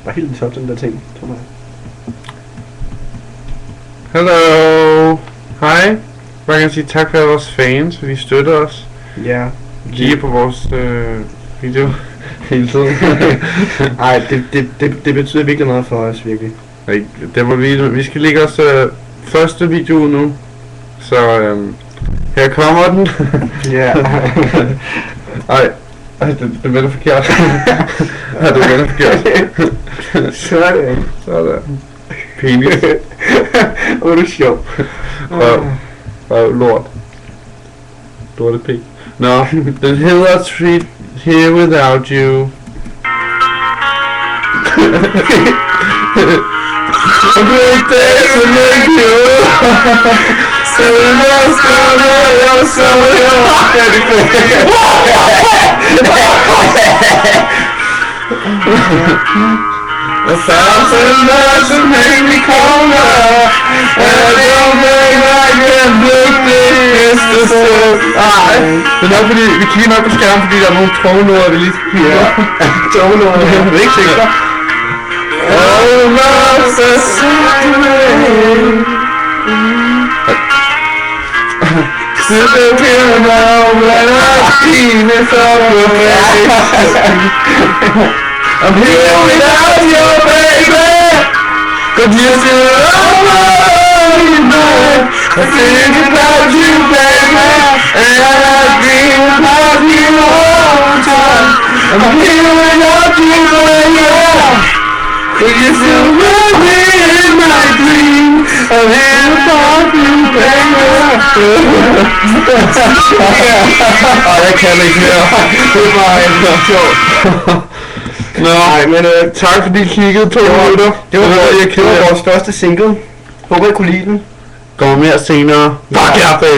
var helt top, den der ting, tror jeg. Hello. Hej. Jeg kan sige tak for alle vores fans, fordi de støtter os. Ja. Kigger på vores video hele tiden. Ej, det betyder virkelig meget for os, virkelig. Det var vi skal lægge os første video nu. Så her kommer den. Ja. Ej, det vender forkert. Ja, du vender forkert. Sådan. Sådan. Penis. Hvor er du sjov. Lort. Lortepik. Nå, den hedder Treat Here Without You. A great day to make you. So you must A thousand nights to make me colder, and don't make like a blue thing is the soul. Det er nok fordi, vi kigger nok på skærmen, fordi der er nogle tårnord, vi lige skal kigge. Ja, tårnord, jeg er ikke sikker. Almost a second. Sitting here now when I've seen it all away. I'm here without you, baby. But you're still alone, man. I think about you, baby. And I dream about you all the time. I'm here without you, baby. But you're still with me in my dreams. I'm here without you, baby. Jeg kan ikke mere. Det var en sjov. Nej, men tak fordi I kiggede 2 minutter. Det var vores første single. Håber I kunne lide den. Kommer mere senere. Fuck jer!